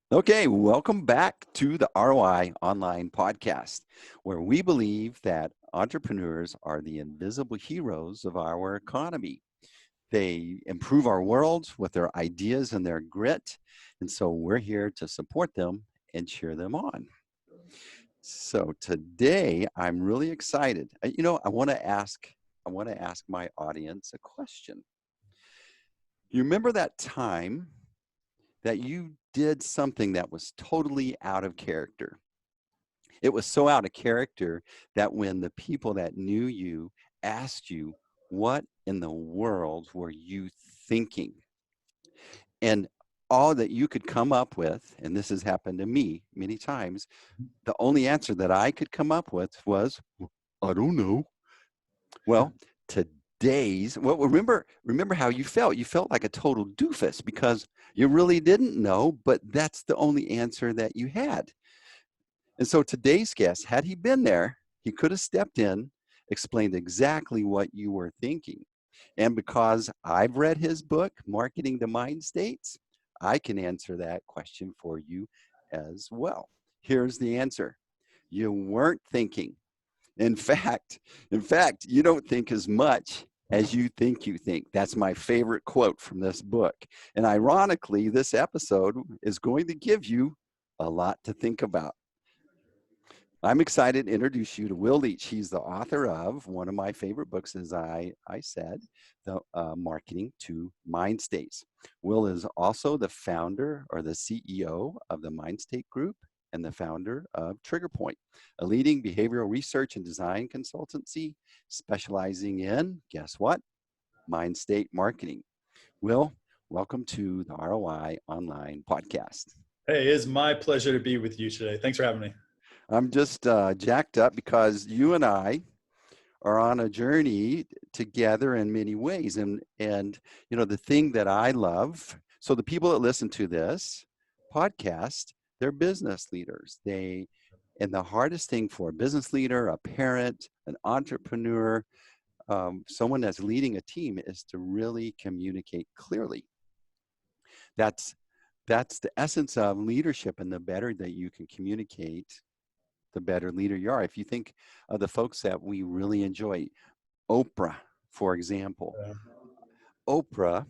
Okay, welcome back to the ROI Online Podcast, where we believe that entrepreneurs are the invisible heroes of our economy. They improve our world with their ideas and their grit, and so we're here to support them and cheer them on. So today, I'm really excited. I want to ask my audience a question. You remember that time that you did something that was totally out of character? It was so out of character that when the people that knew you asked you, what in the world were you thinking? And all that you could come up with, and this has happened to me many times, the only answer that I could come up with was, I don't know. Well, remember how you felt. You felt like a total doofus because you really didn't know, but that's the only answer that you had. And so today's guest, had he been there, he could have stepped in, explained exactly what you were thinking. And because I've read his book, Marketing the Mind States, I can answer that question for you as well. Here's the answer. You weren't thinking. In fact, you don't think as much as you think you think. That's my favorite quote from this book. And ironically, this episode is going to give you a lot to think about. I'm excited to introduce you to Will Leach. He's the author of one of my favorite books, as I said, the Marketing to Mindstates. Will is also the founder or the CEO of the Mindstate Group and the founder of Triggerpoint, a leading behavioral research and design consultancy specializing in, guess what? Mindstate marketing. Will, welcome to the ROI Online Podcast. Hey, it is my pleasure to be with you today. Thanks for having me. I'm just jacked up because you and I are on a journey together in many ways. And the thing that I love, so the people that listen to this podcast, they're business leaders. And the hardest thing for a business leader, a parent, an entrepreneur, someone that's leading a team is to really communicate clearly. That's that's the essence of leadership, and the better that you can communicate, the better leader you are. If you think of the folks that we really enjoy, Oprah, for example. Uh, Oprah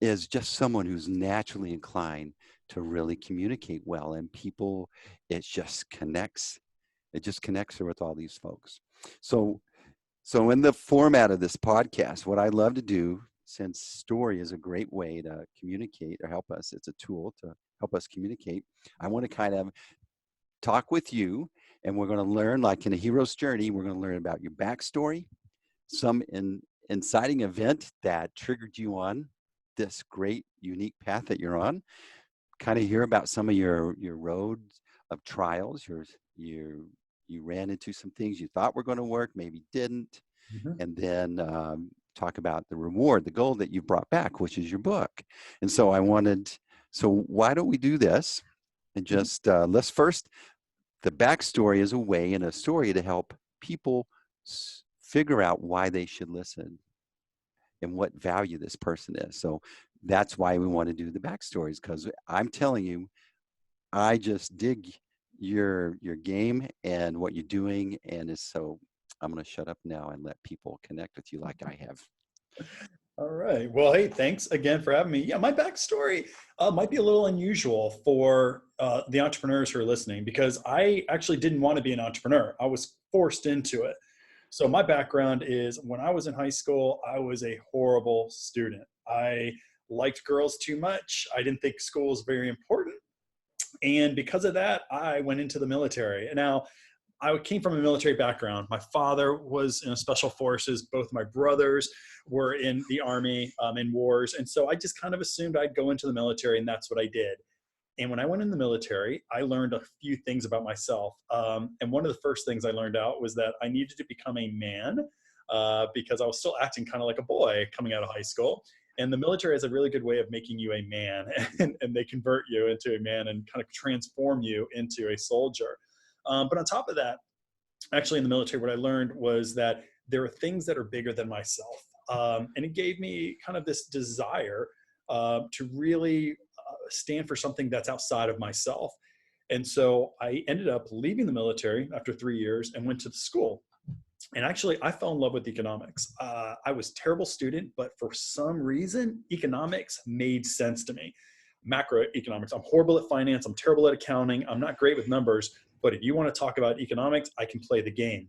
is just someone who's naturally inclined to really communicate well, and people, it just connects. It just connects her with all these folks. So, so in the format of this podcast, what I love to do, since story is a great way to communicate or help us, it's a tool to help us communicate. I want to kind of talk with you, and we're going to learn, like in a hero's journey, we're going to learn about your backstory, some inciting event that triggered you on this great, unique path that you're on. Kind of hear about some of your roads of trials. You ran into some things you thought were going to work, maybe didn't, mhm. and then talk about the reward, the goal that you brought back, which is your book. And so so why don't we do this? And just let's first, the backstory is a way and a story to help people figure out why they should listen and what value this person is. So that's why we want to do the backstories, because I'm telling you, I just dig your game and what you're doing, and it's so I'm going to shut up now and let people connect with you like I have. All right. Well, hey, thanks again for having me. Yeah, my backstory might be a little unusual for the entrepreneurs who are listening because I actually didn't want to be an entrepreneur. I was forced into it. So my background is when I was in high school, I was a horrible student. I liked girls too much. I didn't think school was very important. And because of that, I went into the military. Now, I came from a military background. My father was in special forces. Both my brothers were in the army, in wars. And so I just kind of assumed I'd go into the military, and that's what I did. And when I went in the military, I learned a few things about myself. And one of the first things I learned out was that I needed to become a man because I was still acting kind of like a boy coming out of high school. And the military has a really good way of making you a man, and they convert you into a man and kind of transform you into a soldier. But on top of that, actually in the military, what I learned was that there are things that are bigger than myself. And it gave me kind of this desire to really stand for something that's outside of myself. And so I ended up leaving the military after 3 years and went to the school. And actually, I fell in love with economics. I was a terrible student, but for some reason, economics made sense to me. Macroeconomics. I'm horrible at finance. I'm terrible at accounting. I'm not great with numbers. But if you want to talk about economics, I can play the game.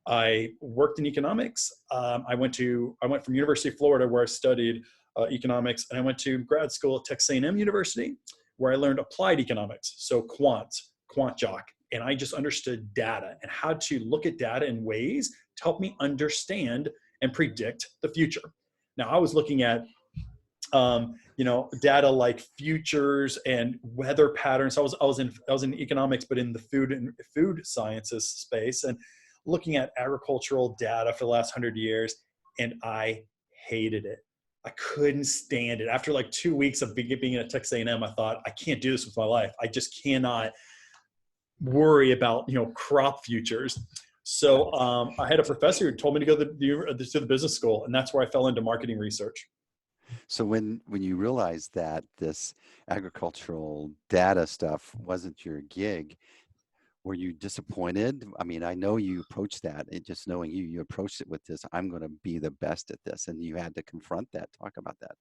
I worked in economics. I went from University of Florida, where I studied economics, and I went to grad school at Texas A&M University, where I learned applied economics. So quant jock. And I just understood data and how to look at data in ways to help me understand and predict the future. Now, I was looking at data like futures and weather patterns. I was in economics, but in the food sciences space, and looking at agricultural data for the last 100 years, and I hated it. I couldn't stand it. After like 2 weeks of being at Texas A&M, I thought, I can't do this with my life. I just cannot worry about crop futures. So I had a professor who told me to go to the business school, and that's where I fell into marketing research. So when you realized that this agricultural data stuff wasn't your gig, were you disappointed? I mean, I know you approached that, and just knowing you approached it with this, I'm going to be the best at this, and you had to confront that. Talk about that.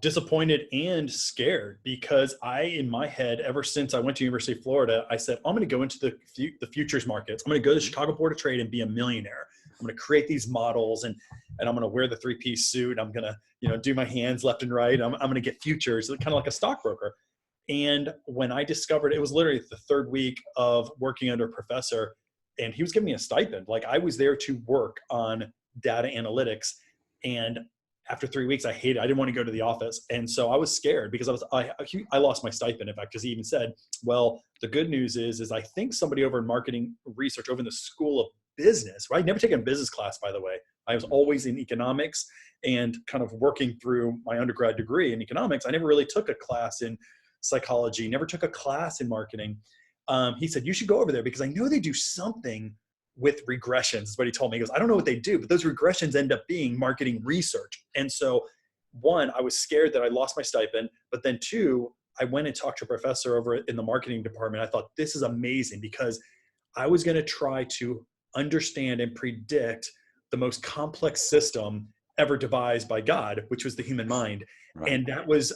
Disappointed and scared, because in my head, ever since I went to University of Florida, I said, I'm going to go into the futures markets. I'm going to go to the Chicago Board of Trade and be a millionaire. I'm going to create these models, and I'm going to wear the 3-piece suit. I'm going to do my hands left and right. I'm going to get futures, kind of like a stockbroker. And when I discovered, it was literally the third week of working under a professor, and he was giving me a stipend. Like, I was there to work on data analytics. And after 3 weeks, I didn't want to go to the office. And so I was scared, because I lost my stipend, in fact, because he even said, well, the good news is I think somebody over in marketing research, over in the School of Business, right? I'd never taken a business class, by the way. I was always in economics and kind of working through my undergrad degree in economics. I never really took a class in psychology, never took a class in marketing. He said, you should go over there, because I know they do something with regressions, is what he told me. He goes, I don't know what they do, but those regressions end up being marketing research. And so, one, I was scared that I lost my stipend, but then two, I went and talked to a professor over in the marketing department. I thought, this is amazing, because I was going to try to understand and predict the most complex system ever devised by God, which was the human mind. Right. And that was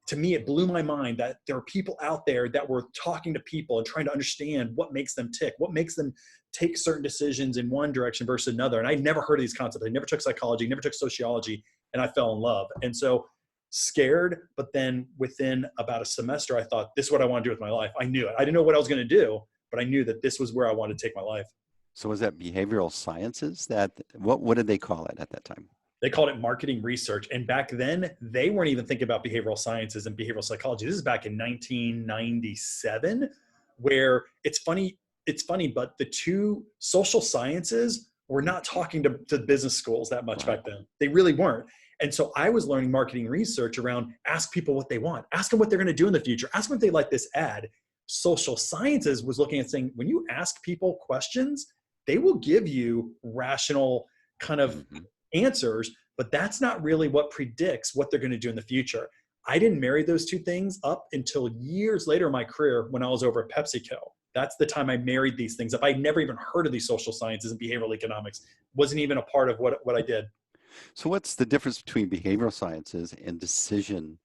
to me, it blew my mind that there are people out there that were talking to people and trying to understand what makes them tick, what makes them take certain decisions in one direction versus another. And I'd never heard of these concepts. I never took psychology, never took sociology, and I fell in love. And so, scared, but then within about a semester, I thought, this is what I want to do with my life. I knew it. I didn't know what I was going to do, but I knew that this was where I wanted to take my life. So was that behavioral sciences? What did they call it at that time? They called it marketing research. And back then, they weren't even thinking about behavioral sciences and behavioral psychology. This is back in 1997, where it's funny, but the two social sciences were not talking to business schools that much back then. They really weren't. And so I was learning marketing research around ask people what they want, ask them what they're going to do in the future, ask them if they like this ad. Social sciences was looking at saying, when you ask people questions, they will give you rational kind of answers, but that's not really what predicts what they're going to do in the future. I didn't marry those two things up until years later in my career, when I was over at PepsiCo. That's the time I married these things up. I'd never even heard of these social sciences and behavioral economics. Wasn't even a part of what I did. So what's the difference between behavioral sciences and decision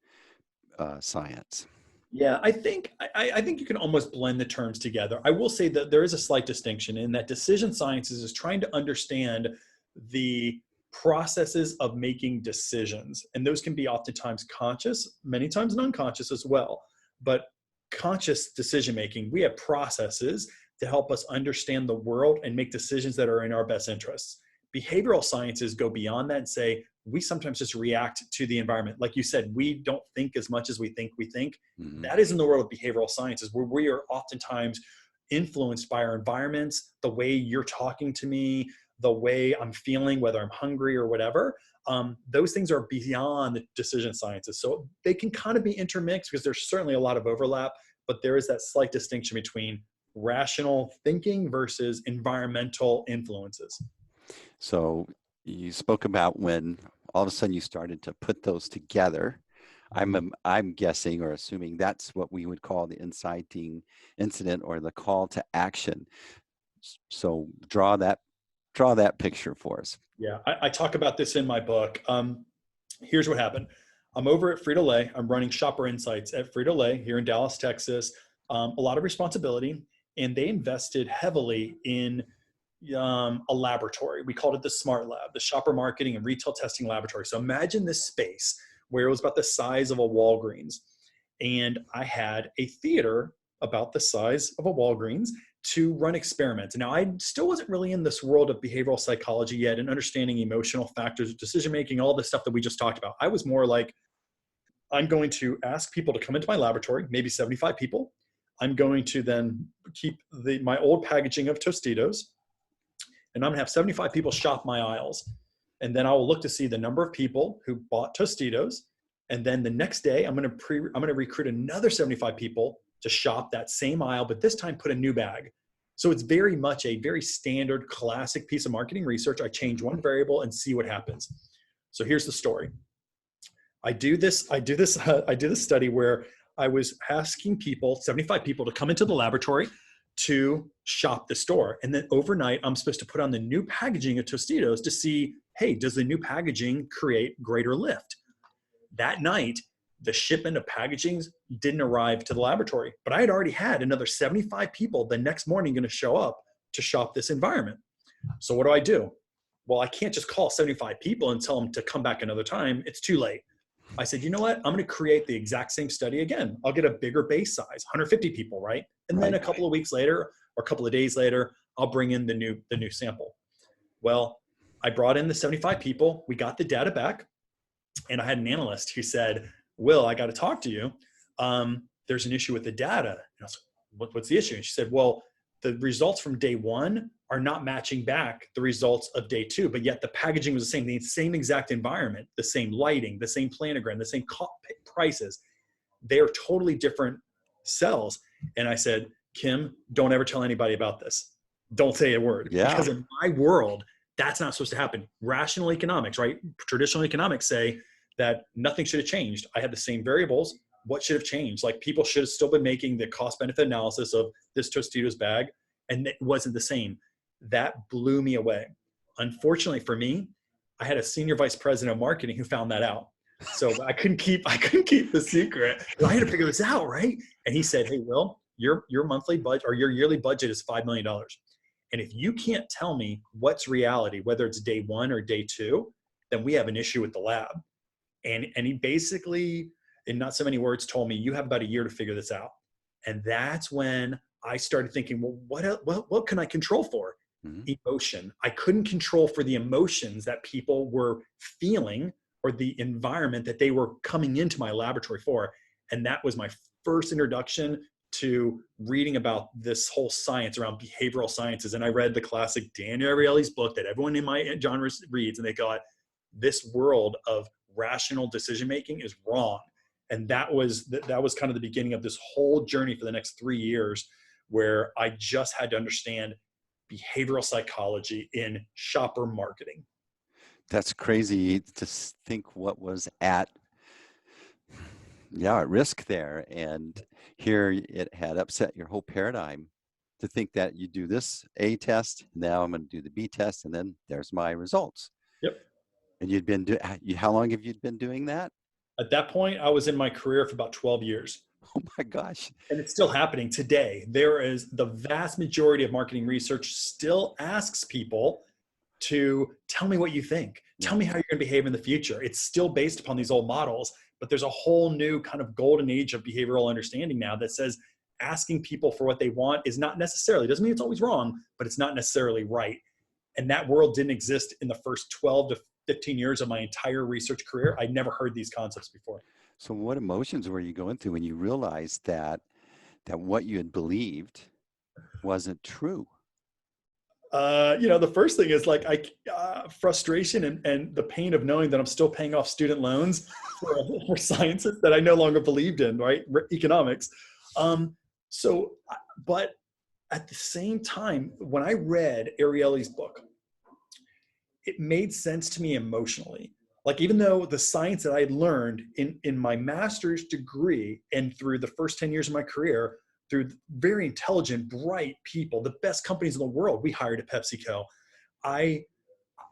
science? Yeah, I think you can almost blend the terms together. I will say that there is a slight distinction in that decision sciences is trying to understand the processes of making decisions. And those can be oftentimes conscious, many times unconscious as well. But conscious decision-making, we have processes to help us understand the world and make decisions that are in our best interests. Behavioral sciences go beyond that and say, we sometimes just react to the environment. Like you said, we don't think as much as we think we think. Mm-hmm. That is in the world of behavioral sciences, where we are oftentimes influenced by our environments, the way you're talking to me, the way I'm feeling, whether I'm hungry or whatever. Those things are beyond the decision sciences. So they can kind of be intermixed, because there's certainly a lot of overlap, but there is that slight distinction between rational thinking versus environmental influences. So you spoke about when all of a sudden you started to put those together. I'm guessing or assuming that's what we would call the inciting incident or the call to action. So draw that picture for us. Yeah, I talk about this in my book. Here's what happened. I'm over at Frito Lay. I'm running shopper insights at Frito Lay here in Dallas, Texas. A lot of responsibility, and they invested heavily in a laboratory. We called it the Smart Lab, the shopper marketing and retail testing laboratory. So imagine this space where it was about the size of a Walgreens, and I had a theater about the size of a Walgreens to run experiments. Now, I still wasn't really in this world of behavioral psychology yet and understanding emotional factors, decision making, all the stuff that we just talked about. I was more like, I'm going to ask people to come into my laboratory, maybe 75 people. I'm going to then keep my old packaging of Tostitos, and I'm going to have 75 people shop my aisles. And then I will look to see the number of people who bought Tostitos. And then the next day, I'm going to recruit another 75 people to shop that same aisle, but this time put a new bag. So it's very much a very standard classic piece of marketing research. I change one variable and see what happens. So here's the story. I do this study where I was asking people, 75 people, to come into the laboratory to shop the store. And then overnight, I'm supposed to put on the new packaging of Tostitos to see, hey, does the new packaging create greater lift? That night, the shipment of packagings didn't arrive to the laboratory, but I had already had another 75 people the next morning going to show up to shop this environment. So what do? Well, I can't just call 75 people and tell them to come back another time. It's too late. I said, you know what? I'm going to create the exact same study again. I'll get a bigger base size, 150 people, right? And then a couple of weeks later or a couple of days later, I'll bring in the new sample. Well, I brought in the 75 people. We got the data back. And I had an analyst who said, Will, I got to talk to you. There's an issue with the data. And I was like, what's the issue? And she said, well, the results from day one are not matching back the results of day two, but yet the packaging was the same exact environment, the same lighting, the same planogram, the same prices. They are totally different cells. And I said, Kim, don't ever tell anybody about this. Don't say a word. Yeah. Because in my world, that's not supposed to happen. Rational economics, right? Traditional economics say that nothing should have changed. I had the same variables. What should have changed? Like, people should have still been making the cost benefit analysis of this Tostitos bag, and it wasn't the same. That blew me away. Unfortunately for me, I had a senior vice president of marketing who found that out. So I couldn't keep the secret. I had to figure this out, right? And he said, hey, Will, your monthly budget or your yearly budget is $5 million. And if you can't tell me what's reality, whether it's day one or day two, then we have an issue with the lab. And he basically, in not so many words, told me, you have about a year to figure this out. And that's when I started thinking, well, what can I control for? Mm-hmm. Emotion. I couldn't control for the emotions that people were feeling or the environment that they were coming into my laboratory for. And that was my first introduction to reading about this whole science around behavioral sciences. And I read the classic Daniel Ariely's book that everyone in my genre reads, and they got, this world of rational decision-making is wrong. And that was kind of the beginning of this whole journey for the next 3 years, where I just had to understand behavioral psychology in shopper marketing. That's crazy to think what was at risk there. And here it had upset your whole paradigm to think that you do this A test, now I'm going to do the B test, and then there's my results. Yep. And how long have you been doing that? At that point, I was in my career for about 12 years. Oh my gosh. And it's still happening today. There is the vast majority of marketing research still asks people to tell me what you think. Tell me how you're going to behave in the future. It's still based upon these old models, but there's a whole new kind of golden age of behavioral understanding now that says asking people for what they want is not necessarily, doesn't mean it's always wrong, but it's not necessarily right. And that world didn't exist in the first 12 to 15 years of my entire research career. I'd never heard these concepts before. So what emotions were you going through when you realized that what you had believed wasn't true? The first thing is like frustration and the pain of knowing that I'm still paying off student loans for sciences that I no longer believed in, right? Economics. But at the same time, when I read Ariely's book, it made sense to me emotionally. Like, even though the science that I had learned in my master's degree and through the first 10 years of my career, through very intelligent, bright people, the best companies in the world we hired at PepsiCo, I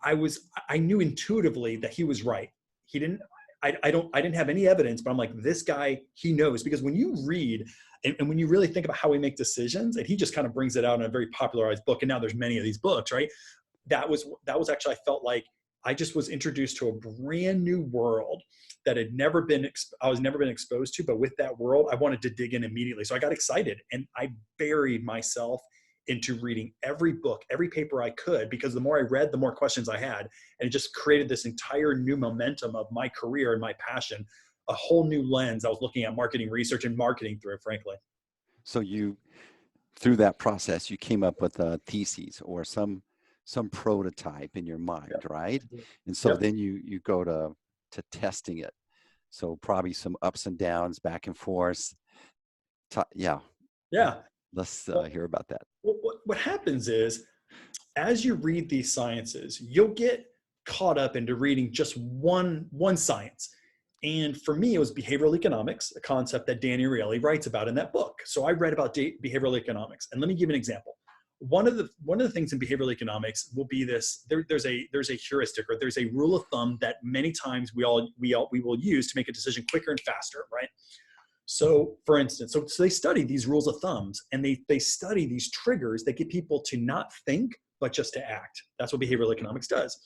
I knew intuitively that he was right. He didn't, I didn't have any evidence, but I'm like, this guy, he knows. Because when you read and when you really think about how we make decisions, and he just kind of brings it out in a very popularized book, and now there's many of these books, right? That was actually, I felt like I just was introduced to a brand new world that had never been, I was never been exposed to. But with that world, I wanted to dig in immediately. So I got excited and I buried myself into reading every book, every paper I could, because the more I read, the more questions I had. And it just created this entire new momentum of my career and my passion, a whole new lens. I was looking at marketing research and marketing through, frankly. So through that process, you came up with a thesis or some prototype in your mind, Yep. right? And so Yep. then you go to testing it. So probably some ups and downs, back and forth. Yeah, Yeah. let's Well, hear about that. what happens is, as you read these sciences, you'll get caught up into reading just one science. And for me, it was behavioral economics, a concept that Danny Ariely writes about in that book. So I read about behavioral economics, and let me give an example. One of the things in behavioral economics will be this: there's a heuristic, or there's a rule of thumb that many times we will use to make a decision quicker and faster, right? So for instance, so they study these rules of thumbs, and they study these triggers that get people to not think, but just to act. That's what behavioral economics does.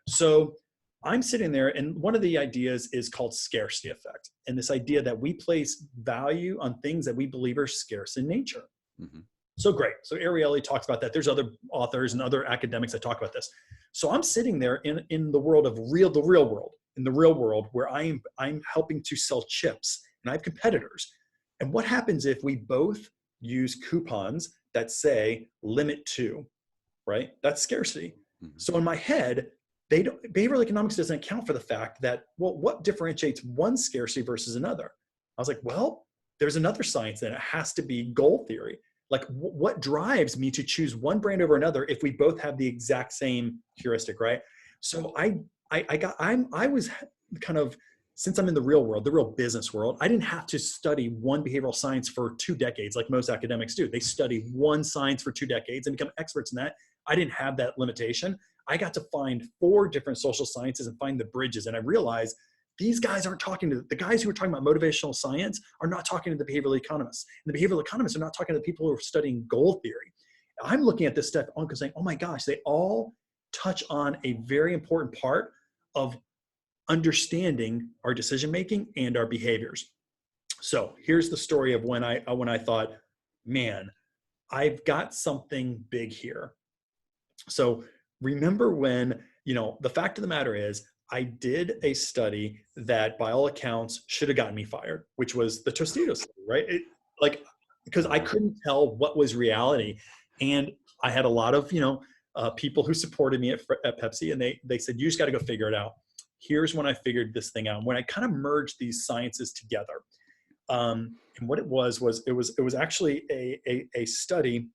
So I'm sitting there, and one of the ideas is called scarcity effect. And this idea that we place value on things that we believe are scarce in nature. Hmm. So great. So Ariely talks about that. There's other authors and other academics that talk about this. So I'm sitting there in the world of the real world, in the real world, where I'm helping to sell chips, and I have competitors. And what happens if we both use coupons that say limit to, right? That's scarcity. Hmm. So in my head, behavioral economics doesn't account for the fact that, well, what differentiates one scarcity versus another? I was like, well, there's another science, and it has to be goal theory. Like, what drives me to choose one brand over another if we both have the exact same heuristic, right? So I was kind of, since I'm in the real world, the real business world, I didn't have to study one behavioral science for 2 decades like most academics do. They study one science for 2 decades and become experts in that. I didn't have that limitation. I got to find 4 different social sciences and find the bridges. And I realized these guys aren't talking to the guys who are talking about motivational science are not talking to the behavioral economists. And the behavioral economists are not talking to the people who are studying goal theory. I'm looking at this stuff and saying, oh my gosh, they all touch on a very important part of understanding our decision-making and our behaviors. So here's the story of when I thought, man, I've got something big here. So remember when, the fact of the matter is, I did a study that by all accounts should have gotten me fired, which was the Tostitos study, right? Because I couldn't tell what was reality. And I had a lot of, people who supported me at Pepsi, and they said, you just got to go figure it out. Here's when I figured this thing out. When I kind of merged these sciences together. And what it was actually a study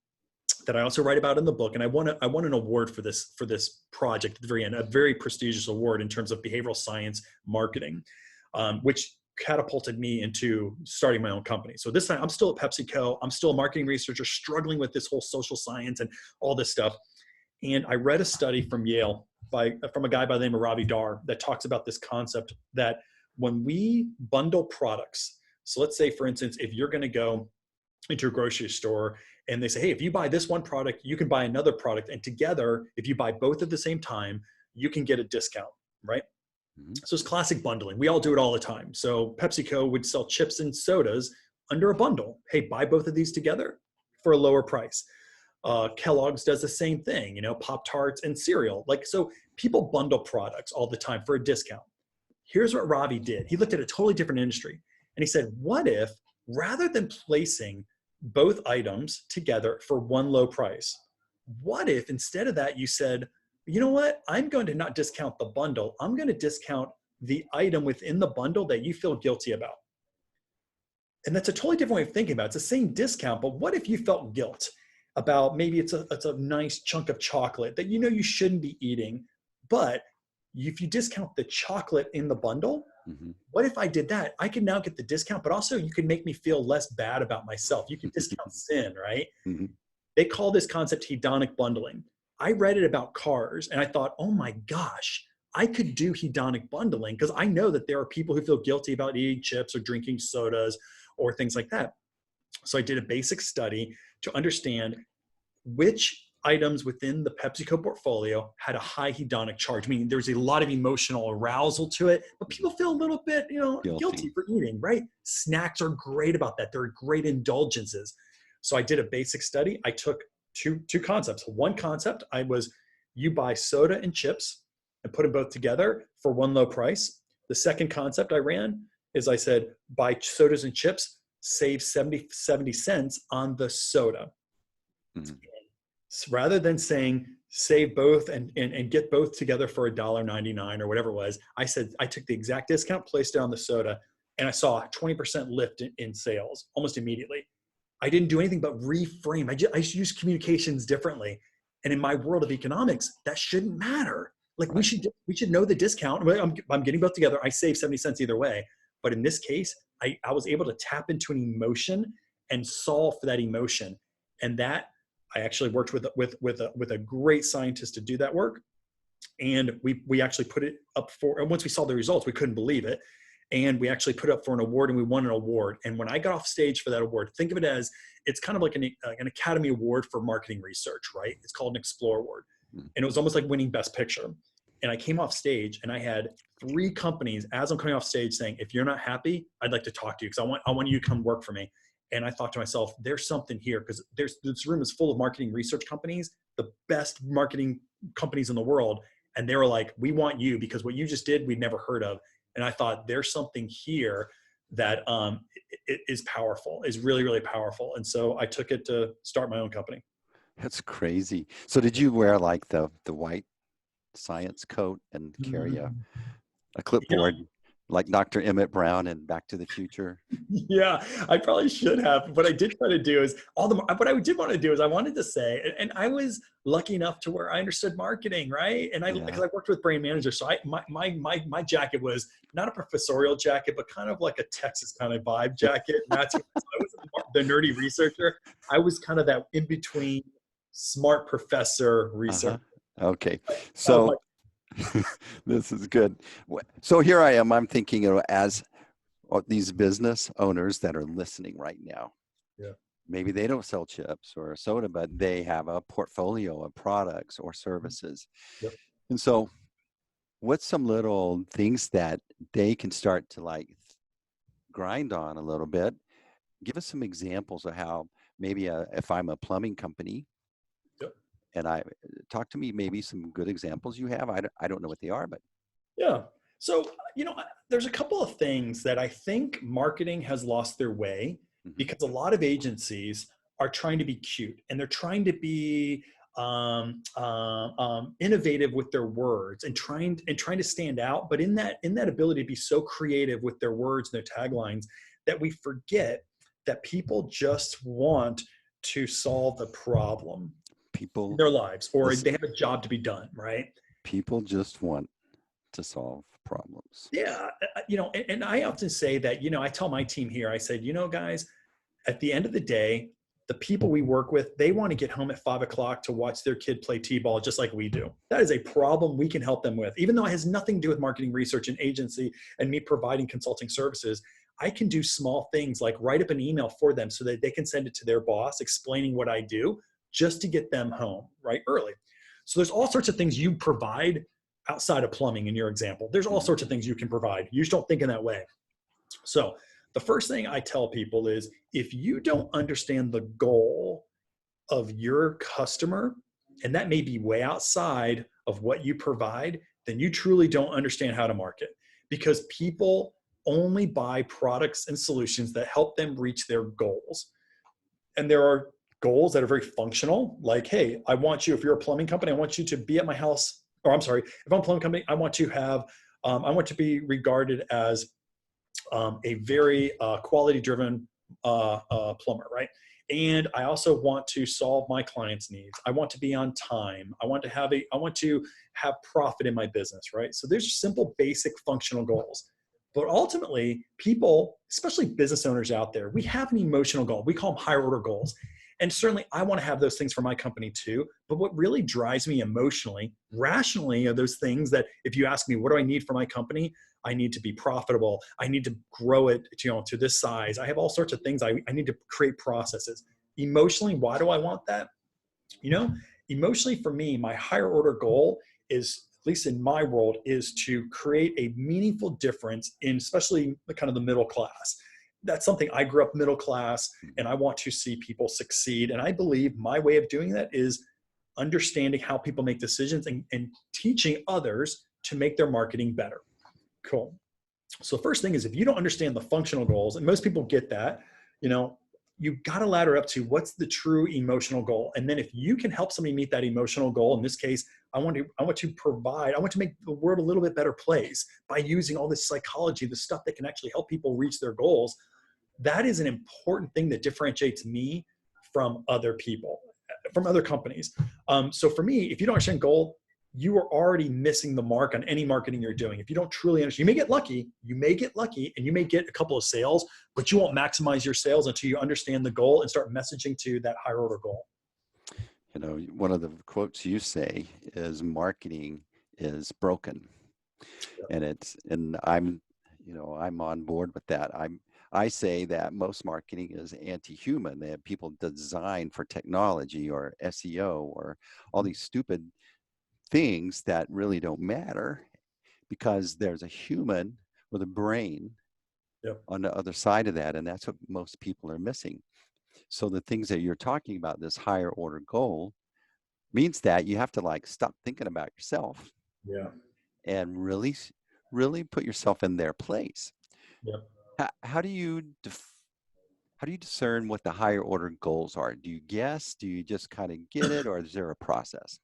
that I also write about in the book, and I won an award for this project at the very end, a very prestigious award in terms of behavioral science marketing, which catapulted me into starting my own company. So this time I'm still at PepsiCo. I'm still a marketing researcher struggling with this whole social science and all this stuff. And I read a study from Yale from a guy by the name of Ravi Dar that talks about this concept that when we bundle products, so let's say, for instance, if you're going to go into a grocery store and they say, hey, if you buy this one product, you can buy another product. And together, if you buy both at the same time, you can get a discount, right? Mm-hmm. So it's classic bundling. We all do it all the time. So PepsiCo would sell chips and sodas under a bundle. Hey, buy both of these together for a lower price. Kellogg's does the same thing, Pop-Tarts and cereal. So people bundle products all the time for a discount. Here's what Ravi did. He looked at a totally different industry and he said, what if rather than placing both items together for one low price, what if instead of that you said, you know what, I'm going to not discount the bundle. I'm going to discount the item within the bundle that you feel guilty about. And that's a totally different way of thinking about it. It's the same discount, but what if you felt guilt about maybe it's a nice chunk of chocolate that you shouldn't be eating, but if you discount the chocolate in the bundle, Mhm. what if I did that? I can now get the discount, but also you can make me feel less bad about myself. You can discount sin, right? Mhm. They call this concept hedonic bundling. I read it about cars and I thought, oh my gosh, I could do hedonic bundling because I know that there are people who feel guilty about eating chips or drinking sodas or things like that. So I did a basic study to understand which items within the PepsiCo portfolio had a high hedonic charge, meaning there's a lot of emotional arousal to it, but people feel a little bit, guilty Guilty. for eating, right? Snacks are great about that. They're great indulgences. So I did a basic study. I took two concepts. One concept, you buy soda and chips and put them both together for one low price. The second concept I ran is I said, buy sodas and chips, save 70 cents on the soda. Mhm. Rather than saying save both and get both together for $1.99 or whatever it was, I said I took the exact discount, placed it on the soda, and I saw a 20% lift in sales almost immediately. I didn't do anything but reframe. I use communications differently. And in my world of economics, that shouldn't matter. Like we Right. should know the discount. I'm getting both together. I save 70 cents either way. But in this case, I was able to tap into an emotion and solve for that emotion. And that I actually worked with a great scientist to do that work. And we actually put it up and once we saw the results, we couldn't believe it. And we actually put it up for an award and we won an award. And when I got off stage for that award, think of it as, it's kind of like an Academy Award for marketing research, right? It's called an Explore Award. Mhm. And it was almost like winning Best Picture. And I came off stage and I had 3 companies as I'm coming off stage saying, if you're not happy, I'd like to talk to you because I want you to come work for me. And I thought to myself, there's something here because this room is full of marketing research companies, the best marketing companies in the world. And they were like, we want you because what you just did, we'd never heard of. And I thought there's something here that it is powerful, is really, really powerful. And so I took it to start my own company. That's crazy. So did you wear like the white science coat and carry a Mm. clipboard like Dr. Emmett Brown in Back to the Future? Yeah, I probably should have. What I did try to do is what I did want to do is I wanted to say, and I was lucky enough to where I understood marketing, right? And because Yeah. I worked with brand managers, so my jacket was not a professorial jacket, but kind of like a Texas kind of vibe jacket. And that's so I wasn't the nerdy researcher. I was kind of that in between smart professor Uh-huh. researcher. Okay. That was my So this is good. So here I am. I'm thinking, as these business owners that are listening right now, yeah. maybe they don't sell chips or soda, but they have a portfolio of products or services. Yep. And so what's some little things that they can start to like grind on a little bit? Give us some examples of how maybe if I'm a plumbing company Yep. and talk to me, maybe some good examples you have. I don't know what they are, but Yeah. So, there's a couple of things that I think marketing has lost their way mhm, because a lot of agencies are trying to be cute and they're trying to be innovative with their words and trying to stand out. But in that ability to be so creative with their words and their taglines, that we forget that people just want to solve the problem in people, their lives, or listen, they have a job to be done, right? people just want to solve problems. Yeah, and I often say that, I tell my team here, I said, guys, at the end of the day, the people we work with, they want to get home at 5 o'clock to watch their kid play t-ball just like we do. That is a problem we can help them with. Even though it has nothing to do with marketing research and agency and me providing consulting services, I can do small things like write up an email for them so that they can send it to their boss explaining what I do just to get them home right early. So there's all sorts of things you provide outside of plumbing in your example. There's all Mhm. sorts of things you can provide. You just don't think in that way. So the first thing I tell people is if you don't understand the goal of your customer, and that may be way outside of what you provide, then you truly don't understand how to market, because people only buy products and solutions that help them reach their goals. And there are goals that are very functional, like, hey, if you're a plumbing company, I want you to be at my house, or I'm sorry, if I'm a plumbing company, I want to be regarded as a very quality driven plumber, right? And I also want to solve my clients' needs. I want to be on time. I want to have profit in my business, right? So there's simple, basic functional goals. But ultimately, people, especially business owners out there, we have an emotional goal. We call them higher order goals. And certainly I want to have those things for my company too. But what really drives me emotionally, rationally, are those things that if you ask me, what do I need for my company? I need to be profitable. I need to grow it, to this size. I have all sorts of things. I need to create processes. Emotionally, why do I want that? Emotionally for me, my higher order goal is, at least in my world, is to create a meaningful difference in especially the kind of the middle class. That's something I grew up middle class, and I want to see people succeed. And I believe my way of doing that is understanding how people make decisions and teaching others to make their marketing better. Cool. So first thing is, if you don't understand the functional goals, and most people get that, you've got to ladder up to what's the true emotional goal. And then if you can help somebody meet that emotional goal, in this case, I want to make the world a little bit better place by using all this psychology, the stuff that can actually help people reach their goals. That is an important thing that differentiates me from other people, from other companies. So for me, if you don't understand goal, you are already missing the mark on any marketing you're doing. If you don't truly understand, you may get lucky, and you may get a couple of sales, but you won't maximize your sales until you understand the goal and start messaging to that higher order goal. One of the quotes you say is marketing is broken. And I'm on board with that. I say that most marketing is anti-human. They have people designed for technology or SEO or all these stupid things that really don't matter, because there's a human with a brain on the other side of that, and that's what most people are missing. So the things that you're talking about, this higher order goal, means that you have to stop thinking about yourself and really put yourself in their place. How do you discern what the higher order goals are? Do you guess? Do you just kind of get it, or is there a process?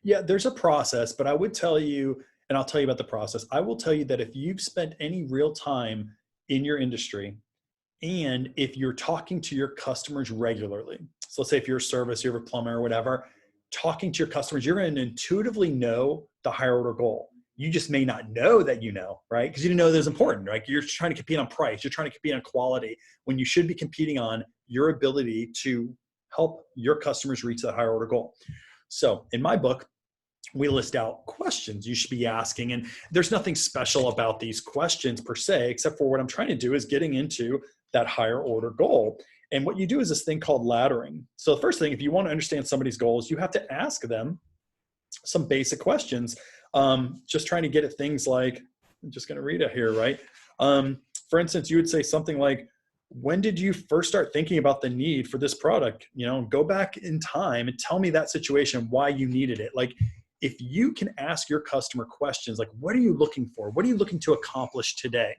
Yeah, there's a process, but I would tell you, and I'll tell you about the process. I will tell you that if you've spent any real time in your industry, and if you're talking to your customers regularly, so let's say if you're a service, you're a plumber or whatever, talking to your customers, you're going to intuitively know the higher order goal. You just may not know that right? Because you didn't know that was important, right? You're trying to compete on price. You're trying to compete on quality when you should be competing on your ability to help your customers reach that higher order goal. So in my book, we list out questions you should be asking. And there's nothing special about these questions per se, except for what I'm trying to do is getting into that higher order goal. And what you do is this thing called laddering. So the first thing, if you want to understand somebody's goals, you have to ask them some basic questions. Just trying to get at things like, I'm just going to read it here, right? For instance, you would say something like, when did you first start thinking about the need for this product? Go back in time and tell me that situation, why you needed it. If you can ask your customer questions like, what are you looking for? What are you looking to accomplish today?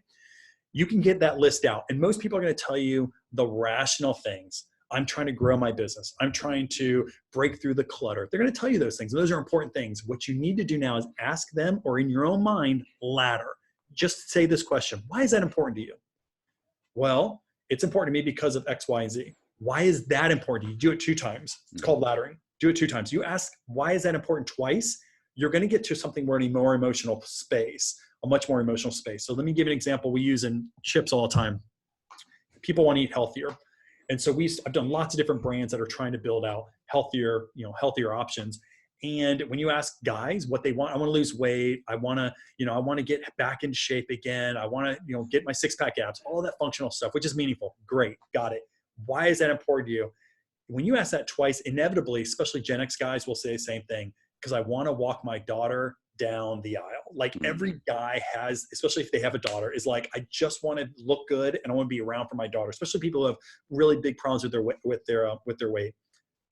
You can get that list out. And most people are going to tell you the rational things. I'm trying to grow my business. I'm trying to break through the clutter. They're going to tell you those things. Those are important things. What you need to do now is ask them, or in your own mind, ladder. Just say this question. Why is that important to you? Well, it's important to me because of X, Y, and Z. Why is that important to you? Do it 2 times. It's called laddering. Do it 2 times. You ask, why is that important twice? You're going to get to something more in a more emotional space, a much more emotional space. So let me give you an example we use in chips all the time. People want to eat healthier. And so I've done lots of different brands that are trying to build out healthier options. And when you ask guys what they want, I want to lose weight. I want to get back into shape again. I want to, get my 6-pack abs, all that functional stuff, which is meaningful. Great. Got it. Why is that important to you? When you ask that twice, inevitably, especially Gen X guys will say the same thing, because I want to walk my daughter down the aisle. Every guy has, especially if they have a daughter, is like, I just want to look good and I want to be around for my daughter, especially people who have really big problems with their weight.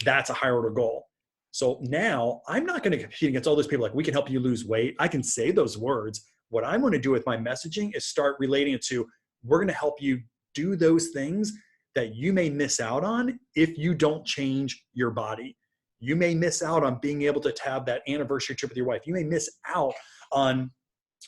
That's a higher order goal. So now I'm not going to compete against all those people like, we can help you lose weight. I can say those words. What I'm going to do with my messaging is start relating it to, we're going to help you do those things that you may miss out on if you don't change your body. You may miss out on being able to have that anniversary trip with your wife. You may miss out on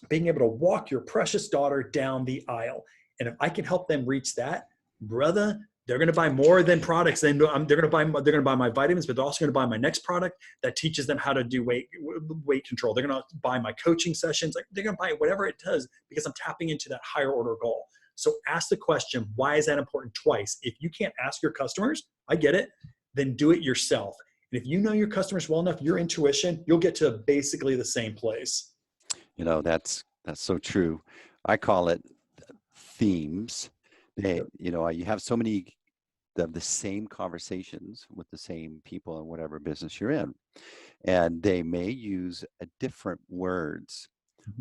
being able to walk your precious daughter down the aisle. And if I can help them reach that, brother, They're going to buy more than products. They're going to buy my vitamins, but they're also going to buy my next product that teaches them how to do weight control. They're going to buy my coaching sessions. Like, they're going to buy whatever it does because I'm tapping into that higher order goal. So ask the question, why is that important, twice? If you can't ask your customers, I get it, then do it yourself. And if you know your customers well enough, your intuition, you'll get to basically the same place. You know, that's so true. I call it themes. You have so many of the same conversations with the same people in whatever business you're in, and they may use a different words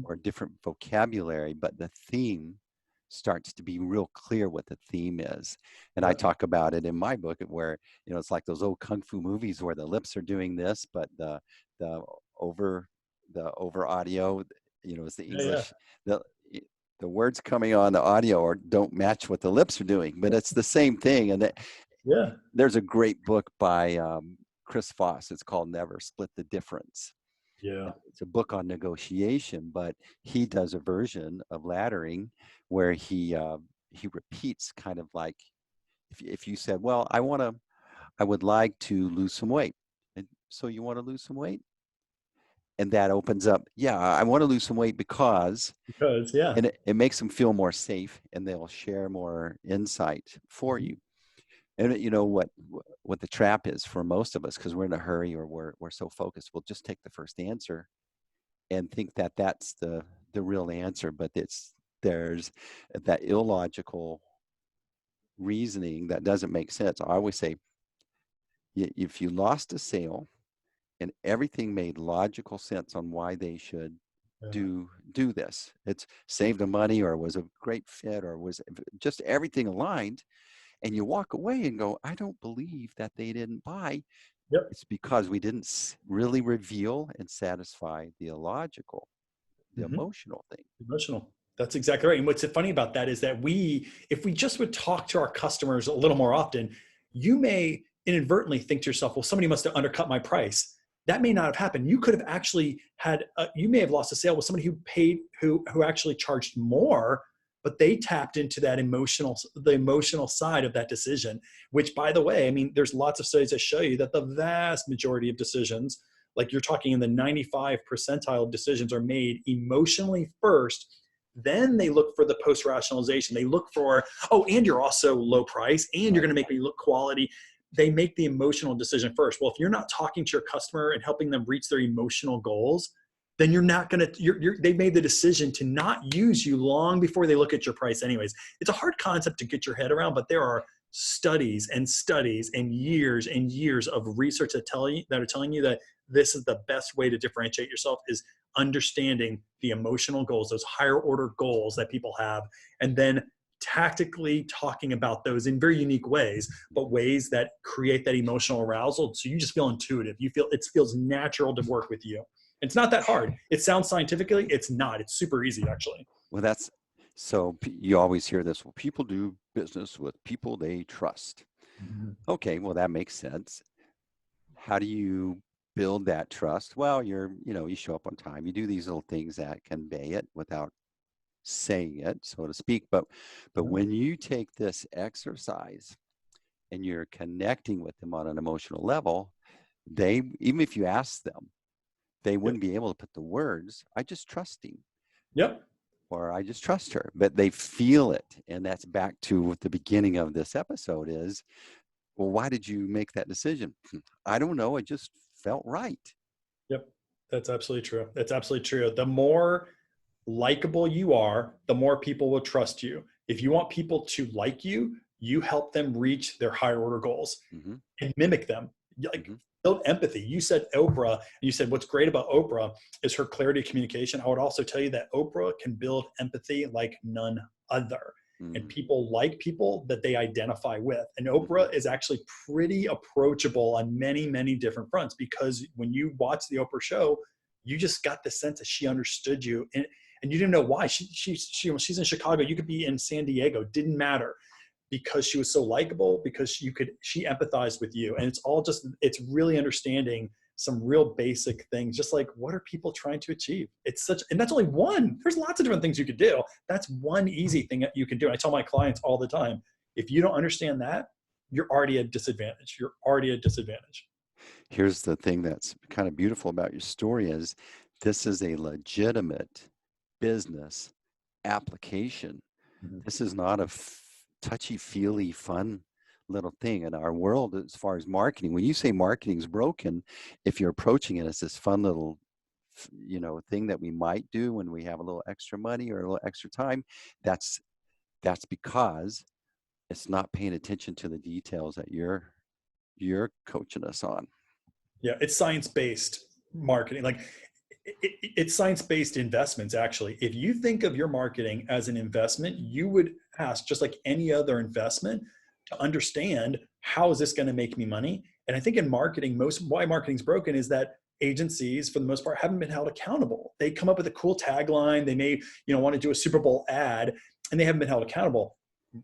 or different vocabulary, but the theme starts to be real clear what the theme is. And I talk about it in my book where, it's like those old kung fu movies where the lips are doing this, but the over audio, is the English. The words coming on the audio or don't match what the lips are doing, but it's the same thing. And there's a great book by Chris Voss. It's called Never Split the Difference. Yeah. It's a book on negotiation, but he does a version of laddering where he repeats kind of like, if you said, well, I would like to lose some weight. And so you want to lose some weight? And that opens up, I want to lose some weight because and it makes them feel more safe, and they'll share more insight for you. And you know what the trap is for most of us, because we're in a hurry or we're so focused, we'll just take the first answer and think that that's the real answer, but there's that illogical reasoning that doesn't make sense. I always say, if you lost a sale and everything made logical sense on why they should do this, it's saved them money or was a great fit or was just everything aligned, and you walk away and go, I don't believe that they didn't buy. It's because we didn't really reveal and satisfy the illogical, the emotional thing. Emotional. That's exactly right. And what's funny about that is that if we just would talk to our customers a little more often, you may inadvertently think to yourself, well, somebody must have undercut my price. That may not have happened. You could have actually you may have lost a sale with somebody who actually charged more, but they tapped into the emotional side of that decision, which, by the way, I mean, there's lots of studies that show you that the vast majority of decisions, like you're talking in the 95 percentile of decisions, are made emotionally first. Then they look for the post-rationalization. They look for, and you're also low price, and you're going to make me look quality. They make the emotional decision first. Well, if you're not talking to your customer and helping them reach their emotional goals, then you're not going to, they made the decision to not use you long before they look at your price anyways. It's a hard concept to get your head around, but there are studies and years of research that are telling you that this is the best way to differentiate yourself, is understanding the emotional goals, those higher order goals that people have, and then tactically talking about those in very unique ways, but ways that create that emotional arousal. So you just feel intuitive. It feels natural to work with you. It's not that hard. It sounds scientifically, it's not. It's super easy, actually. Well, so you always hear this, well, people do business with people they trust. Okay, well, that makes sense. How do you build that trust? Well, you show up on time. You do these little things that convey it without saying it, so to speak. But when you take this exercise and you're connecting with them on an emotional level, even if you ask them, they wouldn't be able to put the words, I just trust him. Or I just trust her, but they feel it. And that's back to what the beginning of this episode is. Well, why did you make that decision? I don't know. It just felt right. Yep. That's absolutely true. That's absolutely true. The more likable you are, the more people will trust you. If you want people to like you, you help them reach their higher order goals and mimic them. Build empathy. You said Oprah, and you said what's great about Oprah is her clarity of communication. I would also tell you that Oprah can build empathy like none other. And people like people that they identify with. And Oprah is actually pretty approachable on many, many different fronts, because when you watch the Oprah show, you just got the sense that she understood you. And you didn't know why. She's in Chicago. You could be in San Diego. Didn't matter, because she was so likable, because she empathized with you. And it's really understanding some real basic things, just like, what are people trying to achieve? And that's only one. There's lots of different things you could do. That's one easy thing that you can do. And I tell my clients all the time, If you don't understand that, you're already at disadvantage. You're already at disadvantage. Here's the thing that's kind of beautiful about your story is this is a legitimate business application. Mhm. This is not a touchy-feely, fun little thing in our world as far as marketing. When you say marketing's broken, if you're approaching it as this fun little, thing that we might do when we have a little extra money or a little extra time, that's because it's not paying attention to the details that you're coaching us on. Yeah, it's science-based marketing. Like it's science-based investments, actually. If you think of your marketing as an investment, you would ask, just like any other investment, to understand, how is this going to make me money? And I think in marketing, why marketing's broken is that agencies, for the most part, haven't been held accountable. They come up with a cool tagline. They may, want to do a Super Bowl ad, and they haven't been held accountable.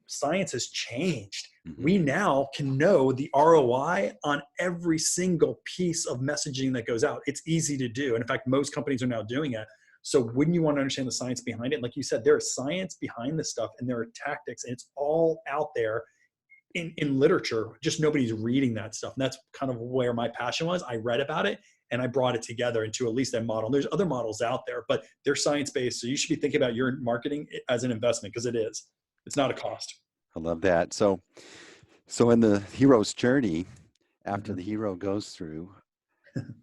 Science has changed. Mm-hmm. We now can know the ROI on every single piece of messaging that goes out. It's easy to do. And in fact, most companies are now doing it. So wouldn't you want to understand the science behind it? Like you said, there is science behind this stuff, and there are tactics, and it's all out there in literature. Just nobody's reading that stuff. And that's kind of where my passion was. I read about it and I brought it together into at least a model. There's other models out there, but they're science-based. So you should be thinking about your marketing as an investment, because it is. It's not a cost. I love that. So in the hero's journey, after Mhm. the hero goes through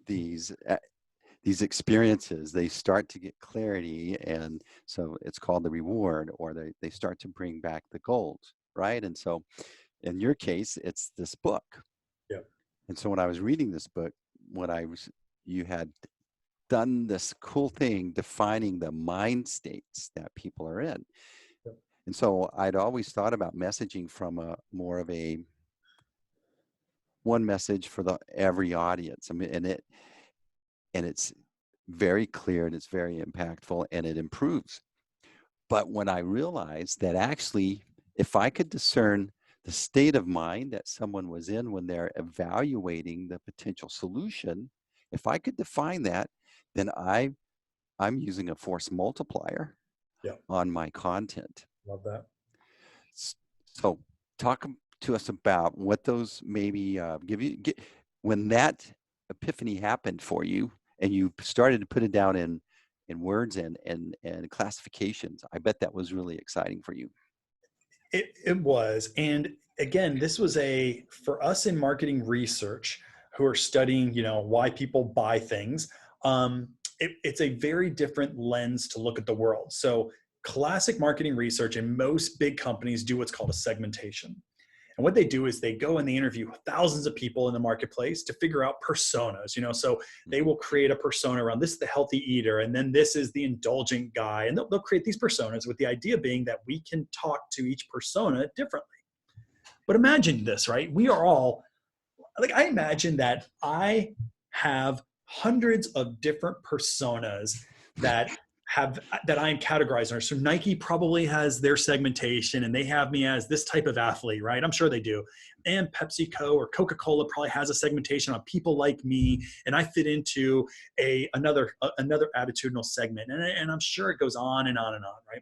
these experiences, they start to get clarity, and so it's called the reward, or they start to bring back the gold, right? And so in your case, it's this book. Yeah. And so when I was reading this book, you had done this cool thing defining the mind states that people are in. Yep. And so I'd always thought about messaging from more of one message for every audience. I mean, and it's very clear, and it's very impactful, and it improves. But when I realized that actually, if I could discern the state of mind that someone was in when they're evaluating the potential solution, if I could define that, then I'm using a force multiplier Yeah. on my content. Love that. So talk to us about what those maybe when that epiphany happened for you and you started to put it down in words and classifications. I bet that was really exciting for you. It was. And again, this was for us in marketing research who are studying, why people buy things. It's a very different lens to look at the world. So classic marketing research and most big companies do what's called a segmentation. And what they do is they go and they interview thousands of people in the marketplace to figure out personas, so they will create a persona around this is the healthy eater, and then this is the indulgent guy. And they'll create these personas with the idea being that we can talk to each persona differently. But imagine this, right? We are all, I imagine that I have hundreds of different personas that I'm categorized under. So Nike probably has their segmentation, and they have me as this type of athlete, right? I'm sure they do. And PepsiCo or Coca-Cola probably has a segmentation on people like me, and I fit into another attitudinal segment. And I'm sure it goes on and on and on, right?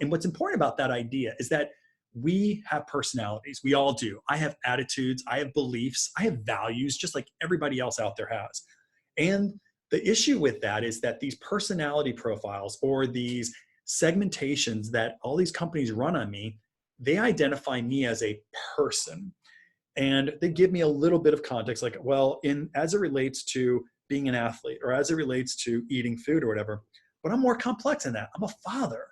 And what's important about that idea is that we have personalities. We all do. I have attitudes. I have beliefs. I have values, just like everybody else out there has. And the issue with that is that these personality profiles or these segmentations that all these companies run on me, they identify me as a person. And they give me a little bit of context, like, well, as it relates to being an athlete or as it relates to eating food or whatever, but I'm more complex than that. I'm a father.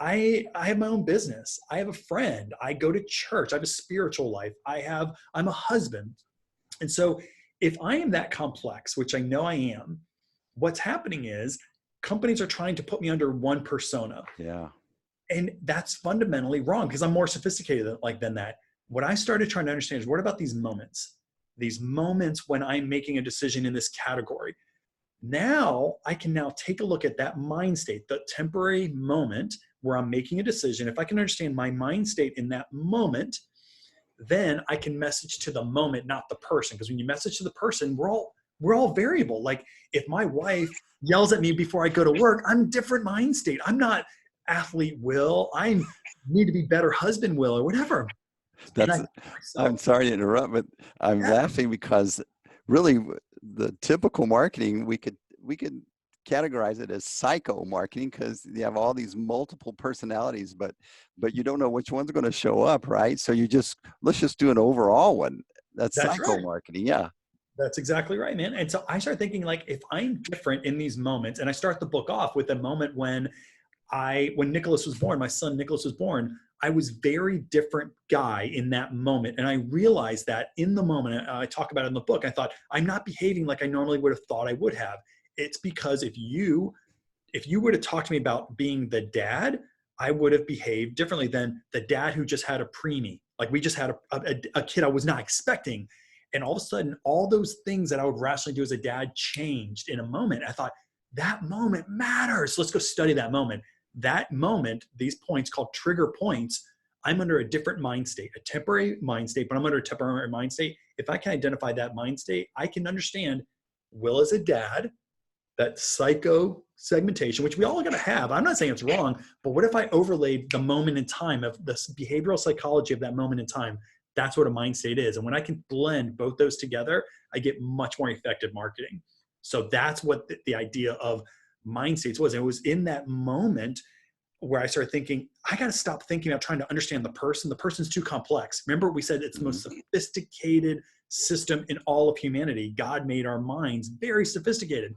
I have my own business. I have a friend. I go to church. I have a spiritual life. I'm a husband. And so if I am that complex, which I know I am, what's happening is companies are trying to put me under one persona. Yeah. And that's fundamentally wrong, because I'm more sophisticated than that. What I started trying to understand is, what about these moments when I'm making a decision in this category? Now I can take a look at that mind state, the temporary moment where I'm making a decision. If I can understand my mind state in that moment, then I can message to the moment, not the person. Because when you message to the person, we're all variable. Like if my wife yells at me before I go to work, I'm different mind state. I'm not athlete Will. I need to be better husband Will, or whatever. And I That's, think to I'm myself, sorry to interrupt, but I'm yeah, laughing because really the typical marketing, we could categorize it as psycho marketing because you have all these multiple personalities, but you don't know which one's going to show up, right? So let's just do an overall one. That's that's psycho right. marketing. Yeah. That's exactly right, man. And so I start thinking like, if I'm different in these moments, and I start the book off with a moment when Nicholas was born, my son Nicholas was born, I was very different guy in that moment. And I realized that in the moment, I talk about it in the book, I thought, I'm not behaving like I normally would have thought I would have. It's because if you were to talk to me about being the dad, I would have behaved differently than the dad who just had a preemie. Like we just had a kid I was not expecting. And all of a sudden, all those things that I would rationally do as a dad changed in a moment. I thought, that moment matters. Let's go study that moment. That moment, these points called trigger points, I'm under a different mind state, a temporary mind state, but I'm under a temporary mind state. If I can identify that mind state, I can understand Will as a dad, that psycho segmentation, which we all got to have. I'm not saying it's wrong, but what if I overlaid the moment in time of this behavioral psychology of that moment in time? That's what a mind state is. And when I can blend both those together, I get much more effective marketing. So that's what the idea of mind states was. It was in that moment where I started thinking, I got to stop thinking about trying to understand the person. The person's too complex. Remember, we said it's the most Mhm. sophisticated system in all of humanity. God made our minds very sophisticated.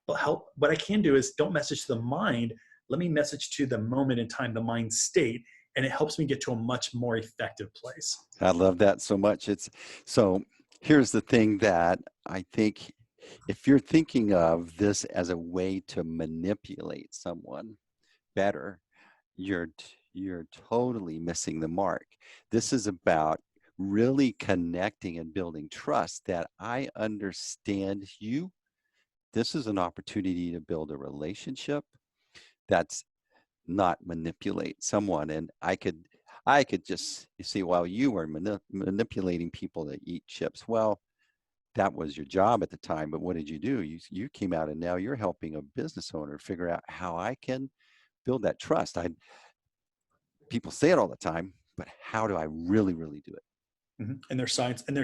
But what I can do is don't message to the mind. Let me message to the moment in time, the mind state, and it helps me get to a much more effective place. I love that so much. So here's the thing that I think if you're thinking of this as a way to manipulate someone better, you're totally missing the mark. This is about really connecting and building trust that I understand you. This is an opportunity to build a relationship that's not manipulate someone. And I could just see, well, you were manipulating people to eat chips. Well, that was your job at the time, but what did you do? You came out and now you're helping a business owner figure out how I can build that trust. I People say it all the time, but how do I really, really do it? Mhm. And there's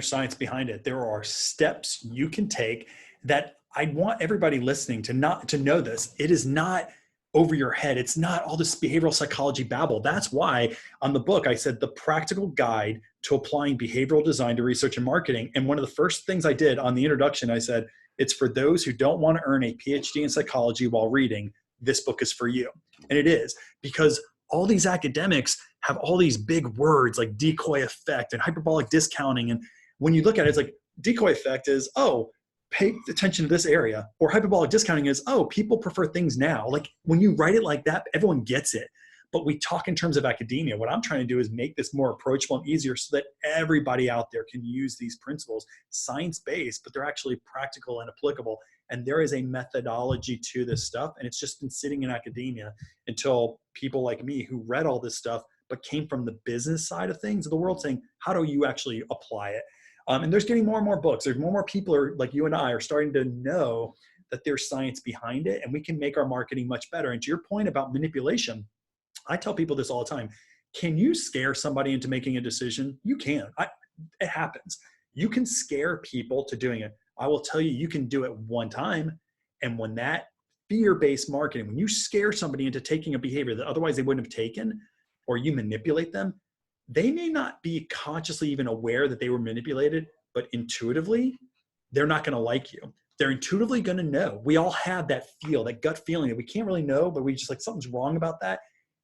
science behind it. There are steps you can take that I want everybody listening to not to know this. It is not over your head. It's not all this behavioral psychology babble. That's why on the book I said the practical guide to applying behavioral design to research and marketing. And one of the first things I did on the introduction, I said, it's for those who don't want to earn a PhD in psychology while reading. This book is for you. And it is, because all these academics have all these big words like decoy effect and hyperbolic discounting. And when you look at it, it's like decoy effect is, oh, pay attention to this area. Or hyperbolic discounting is, oh, people prefer things now. Like when you write it like that, everyone gets it. But we talk in terms of academia. What I'm trying to do is make this more approachable and easier so that everybody out there can use these principles, science-based, but they're actually practical and applicable. And there is a methodology to this stuff. And it's just been sitting in academia until people like me who read all this stuff but came from the business side of things of the world saying, how do you actually apply it? And there's getting more and more books. There's more and more people are like you and I are starting to know that there's science behind it and we can make our marketing much better. And to your point about manipulation, I tell people this all the time. Can you scare somebody into making a decision? You can. It happens. You can scare people to doing it. I will tell you, you can do it one time. And when that fear-based marketing, when you scare somebody into taking a behavior that otherwise they wouldn't have taken, or you manipulate them, they may not be consciously even aware that they were manipulated, but intuitively, they're not going to like you. They're intuitively going to know. We all have that that gut feeling that we can't really know, but we just like something's wrong about that.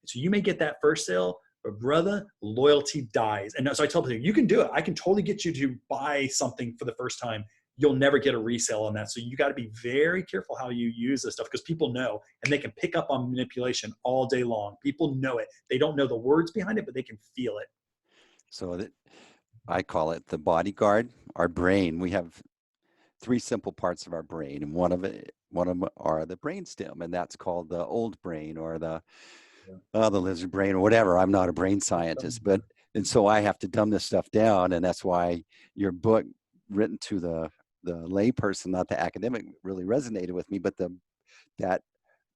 So you may get that first sale, but brother, loyalty dies. And so I tell people, you can do it. I can totally get you to buy something for the first time. You'll never get a resale on that. So you got to be very careful how you use this stuff because people know and they can pick up on manipulation all day long. People know it. They don't know the words behind it, but they can feel it. So that I call it the bodyguard, our brain. We have three simple parts of our brain, and one of them are the brainstem, and that's called the old brain or the lizard brain or whatever. I'm not a brain scientist, but and so I have to dumb this stuff down, and that's why your book, written to the layperson, not the academic, really resonated with me. But that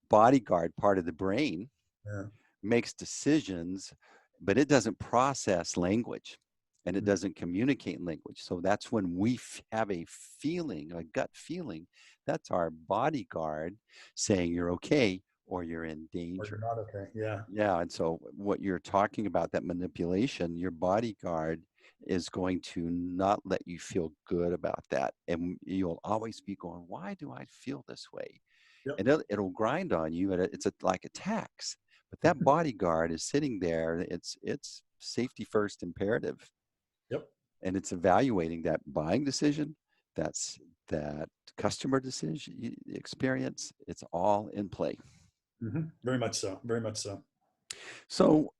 bodyguard part of the brain Yeah. makes decisions, but it doesn't process language. and it doesn't communicate in language. So that's when we have a feeling, a gut feeling. That's our bodyguard saying you're okay or you're in Or you're danger. not okay. Yeah. Yeah, and so what you're talking about, that manipulation, your bodyguard is going to not let you feel good about that. And you'll always be going, why do I feel this way? Yep. And it'll grind on you, and it's like a tax. But that bodyguard is sitting there. It's safety first imperative, Yep. and it's evaluating that buying decision, that customer decision experience. It's all in play. Very much so. Very much so. So,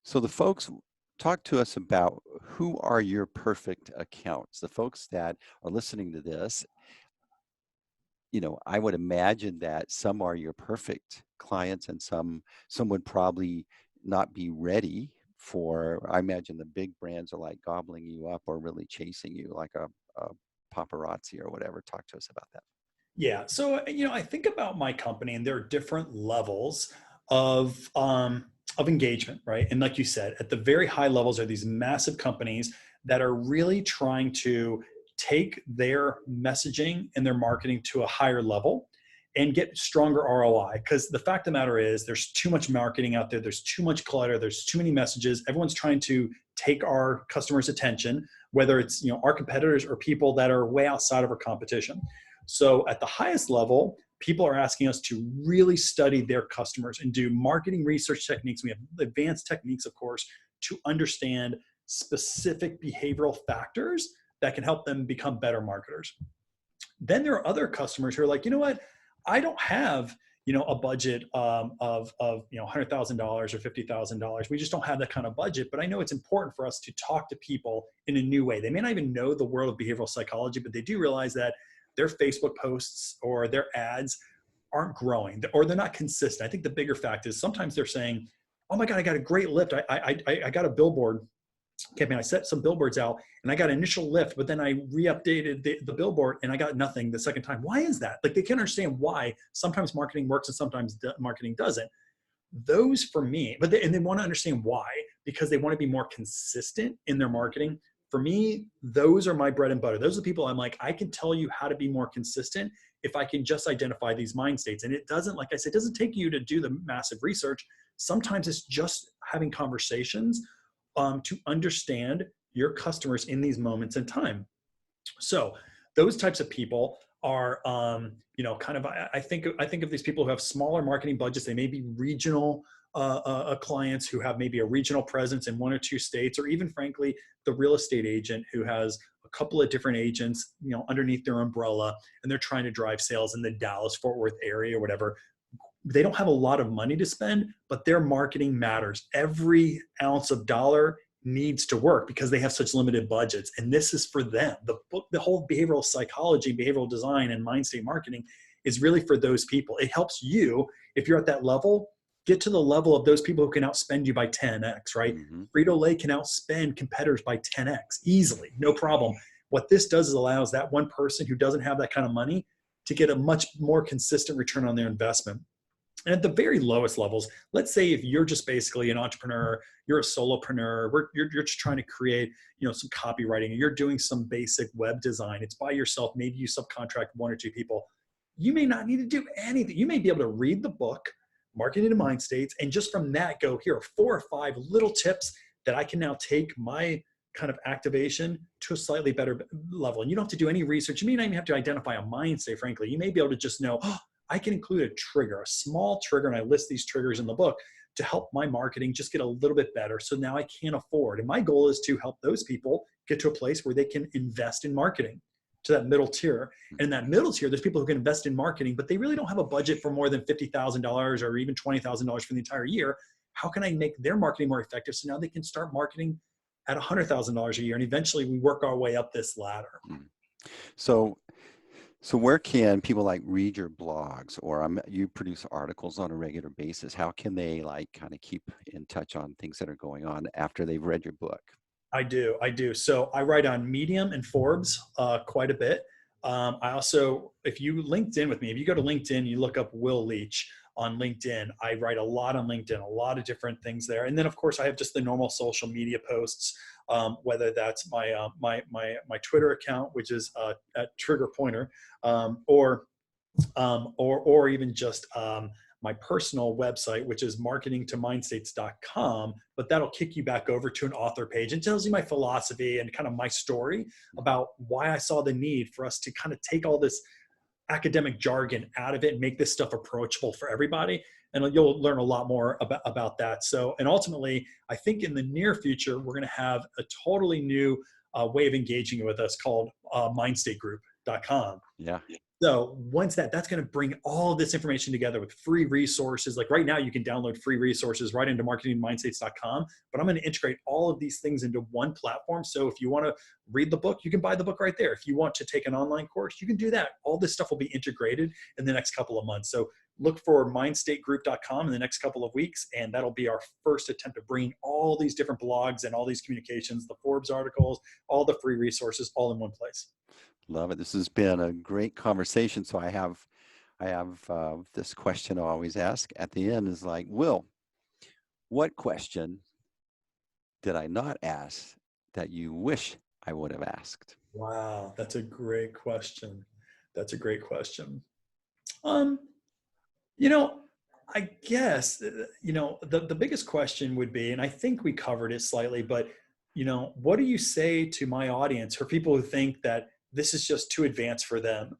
so the folks talk to us about who are your perfect accounts. The folks that are listening to this, I would imagine that some are your perfect clients and some would probably not be ready for. I imagine the big brands are like gobbling you up or really chasing you like a paparazzi or whatever. Talk to us about that. Yeah. So, I think about my company, and there are different levels of engagement, right? And like you said, at the very high levels are these massive companies that are really trying to take their messaging and their marketing to a higher level and get stronger ROI. Because the fact of the matter is, there's too much marketing out there. There's too much clutter. There's too many messages. Everyone's trying to take our customers' attention, whether it's our competitors or people that are way outside of our competition. So at the highest level, people are asking us to really study their customers and do marketing research techniques. We have advanced techniques, of course, to understand specific behavioral factors that can help them become better marketers. Then there are other customers who are like, you know what? I don't have a budget of $100,000 or $50,000. We just don't have that kind of budget. But I know it's important for us to talk to people in a new way. They may not even know the world of behavioral psychology, but they do realize that their Facebook posts or their ads aren't growing, or they're not consistent. I think the bigger fact is sometimes they're saying, "Oh my God, I got a great lift. I got a billboard campaign. I set some billboards out and I got an initial lift, but then I re-updated the billboard and I got nothing the second time. Why is that?" Like, they can't understand why sometimes marketing works and sometimes marketing doesn't. Those, for me, and they want to understand why, because they want to be more consistent in their marketing. For me, those are my bread and butter. Those are the people I'm like, I can tell you how to be more consistent if I can just identify these mind states. And it doesn't, like I said, it doesn't take you to do the massive research. Sometimes it's just having conversations to understand your customers in these moments in time. So those types of people are, kind of, I think of these people who have smaller marketing budgets. They may be regional clients who have maybe a regional presence in one or two states, or even frankly, the real estate agent who has a couple of different agents, underneath their umbrella, and they're trying to drive sales in the Dallas Fort Worth area or whatever. They don't have a lot of money to spend, but their marketing matters. Every ounce of dollar needs to work because they have such limited budgets. And this is for them. The book, the whole behavioral psychology, behavioral design, and mind state marketing is really for those people. It helps you, if you're at that level, get to the level of those people who can outspend you by 10x, right? Mm-hmm. Frito Lay can outspend competitors by 10x easily, no problem. What this does is allows that one person who doesn't have that kind of money to get a much more consistent return on their investment. And at the very lowest levels, let's say if you're just basically an entrepreneur, you're a solopreneur, you're just trying to create, some copywriting, and you're doing some basic web design. It's by yourself. Maybe you subcontract one or two people. You may not need to do anything. You may be able to read the book, Marketing to Mind States, and just from that go, here are 4 or 5 little tips that I can now take my kind of activation to a slightly better level. And you don't have to do any research. You may not even have to identify a mind state, frankly. You may be able to just know, oh, I can include a trigger, a small trigger, and I list these triggers in the book to help my marketing just get a little bit better. So now I can afford. And my goal is to help those people get to a place where they can invest in marketing, to that middle tier. And in that middle tier, there's people who can invest in marketing, but they really don't have a budget for more than $50,000 or even $20,000 for the entire year. How can I make their marketing more effective so now they can start marketing at $100,000 a year? And eventually we work our way up this ladder. So where can people read your blogs, or you produce articles on a regular basis? How can they kind of keep in touch on things that are going on after they've read your book? I do. So I write on Medium and Forbes quite a bit. I also, if you LinkedIn with me, if you go to LinkedIn, you look up Will Leach. on LinkedIn. I write a lot on LinkedIn, a lot of different things there. And then of course I have just the normal social media posts, whether that's my Twitter account, which is at Triggerpointer, or even just my personal website, which is marketingtomindstates.com, but that'll kick you back over to an author page and tells you my philosophy and kind of my story about why I saw the need for us to kind of take all this academic jargon out of it and make this stuff approachable for everybody. And you'll learn a lot more about that. So, and ultimately, I think in the near future, we're going to have a totally new way of engaging with us called mindstategroup.com. Yeah. So once that's going to bring all of this information together with free resources. Like right now, you can download free resources right into marketingmindstates.com, but I'm going to integrate all of these things into one platform. So if you want to read the book, you can buy the book right there. If you want to take an online course, you can do that. All this stuff will be integrated in the next couple of months. So look for mindstategroup.com in the next couple of weeks, and that'll be our first attempt to bring all these different blogs and all these communications, the Forbes articles, all the free resources, all in one place. Love it. This has been a great conversation. So I have this question I always ask at the end is like, Will, what question did I not ask that you wish I would have asked? Wow, that's a great question. That's a great question. I guess, the biggest question would be, and I think we covered it slightly, but, what do you say to my audience for people who think that this is just too advanced for them?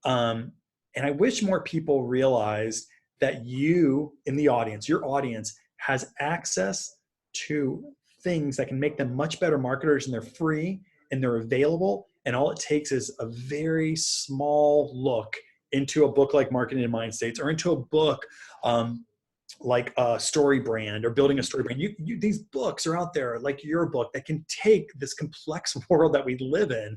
And I wish more people realized that you in the audience, your audience has access to things that can make them much better marketers, and they're free and they're available. And all it takes is a very small look into a book like Marketing in Mind States, or into a book like a Story Brand, or Building a Story Brand. These books are out there, like your book, that can take this complex world that we live in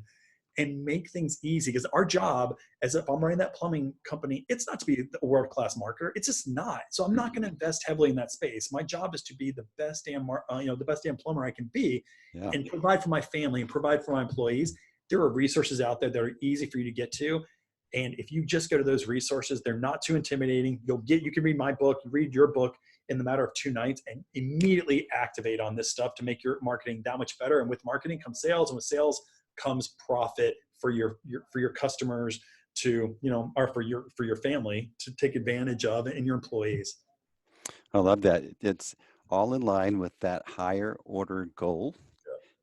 and make things easy. Because our job, as if I'm running that plumbing company, it's not to be a world-class marketer. It's just not. So I'm not going to invest heavily in that space. My job is to be the best damn plumber I can be, Yeah. and provide for my family and provide for my employees. There are resources out there that are easy for you to get to. And if you just go to those resources, they're not too intimidating. You can read my book, read your book in the matter of 2 nights, and immediately activate on this stuff to make your marketing that much better. And with marketing comes sales, and with sales comes profit for your customers to, or for your family to take advantage of, and your employees. I love that. It's all in line with that higher order goal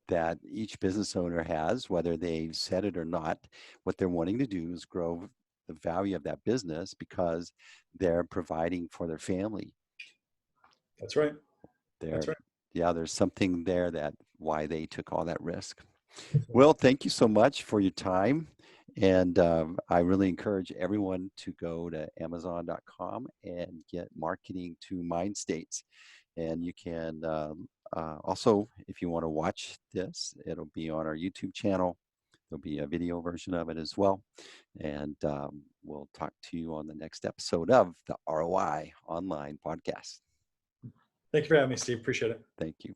that each business owner has, whether they said it or not. What they're wanting to do is grow the value of that business because they're providing for their family. That's right. That's right. Yeah, there's something there that why they took all that risk. Well, thank you so much for your time. And I really encourage everyone to go to Amazon.com and get Marketing to Mind States. And you can also, if you want to watch this, it'll be on our YouTube channel. There'll be a video version of it as well. And we'll talk to you on the next episode of the ROI Online Podcast. Thank you for having me, Steve. Appreciate it. Thank you.